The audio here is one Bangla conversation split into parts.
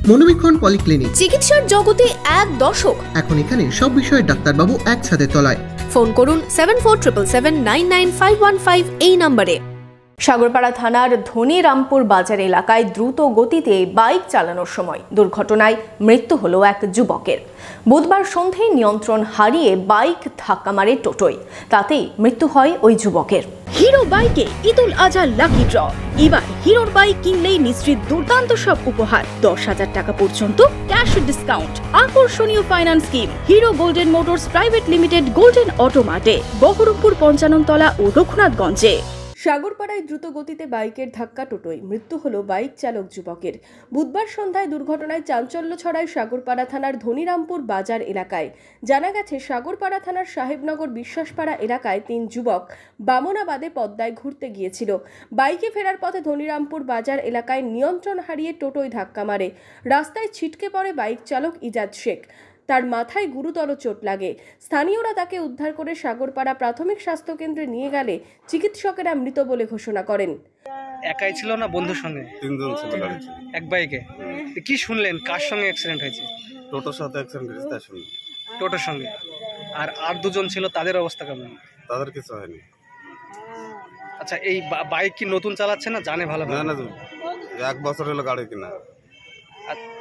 মনোবীক্ষণ পলিক্লিনিক, চিকিৎসার জগতে এক দশক। এখন এখানে সব বিষয়ে ডাক্তারবাবু একসাথে তলায়। ফোন করুন 7477999515 এই নম্বরে। সাগরপাড়া থানার ধনিরামপুর বাজার এলাকায় দ্রুত গতিতে বাইক চালানোর সময় দুর্ঘটনায় মৃত্যু হলো এক যুবকের। বুধবার সন্ধ্যায় নিয়ন্ত্রণ হারিয়ে বাইক ধাক্কা মারে টোটোয়, তাতেই মৃত্যু হয় ওই যুবকের। হিরো বাইকে ঈদুল আজহা লাকি ড্র। এবার হিরোর বাইক কিনলেই নিশ্চিত দুর্দান্ত সব উপহার, 10,000 টাকা পর্যন্ত ক্যাশ ডিসকাউন্ট, আকর্ষণীয় finance scheme. Hero golden motors private limited, golden অটোমার্টে, বহরমপুর 55 তলা ও রঘুনাথগঞ্জে। সাগরপাড়ায় দ্রুত গতিতে বাইকের ধাক্কা টোটোয় মৃত্যু হলো বাইক চালক যুবকের। বুধবার সন্ধ্যায় দুর্ঘটনায় চাঞ্চল্য ছড়ায় সাগরপাড়া থানার ধনিরামপুর বাজার এলাকায়। জানা গেছে, সাগরপাড়া থানার সাহেবনগর বিশ্বাসপাড়া এলাকায় 3 যুবক বামনাবাদে পদ্মায় ঘুরতে গিয়েছিল। বাইকে ফেরার পথে ধনিরামপুর বাজার এলাকায় নিয়ন্ত্রণ হারিয়ে টোটোয় ধাক্কা মারে। রাস্তায় ছিটকে পড়ে বাইক চালক ইজাদ শেখ। তার মাথায় গুরুতর চোট লাগে। স্থানীয়রা তাকে উদ্ধার করে সাগরপাড়া প্রাথমিক স্বাস্থ্য কেন্দ্রে নিয়ে গেলে চিকিৎসকেরা মৃত বলে ঘোষণা করেন। একাই ছিল না বন্ধুর সঙ্গে? 3 জন ছিল গাড়িতে। এক বাইকে। কি শুনলেন, কার সঙ্গে অ্যাক্সিডেন্ট হয়েছে? টোটোর সাথে অ্যাক্সিডেন্ট হয়েছে, তাই শুনলাম। টোটোর সঙ্গে। আর 2 জন ছিল, তাদের অবস্থা কেমন? তাদের কিছু হয়নি। আচ্ছা, এই বাইক কি নতুন চালাচ্ছে না জানে ভালো? না না, 1 বছর হলো গাড়ি কিনা।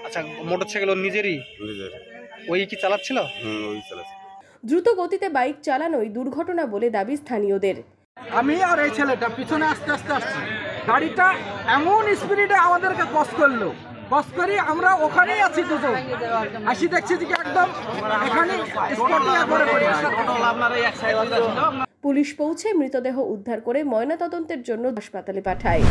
আচ্ছা, মোটরসাইকেল ওর নিজেরই? নিজের। ওই কি চালাচ্ছিল? ওই চালাচ্ছে। দ্রুত গতিতে বাইক চালানোই দুর্ঘটনা বলে দাবি স্থানীয়দের। আমি আর এই ছেলেটা পিছনে আস্তে আস্তে আসছি, গাড়িটা এমন স্পিডে আমাদেরকে ক্রস করলো। ক্রস করি আমরা ওখানেই আছি, দুটো আসি দেখছি যে একদম এখানে পুলিশ পৌঁছে মৃতদেহ উদ্ধার করে ময়নাতদন্তের জন্য হাসপাতালে পাঠায়।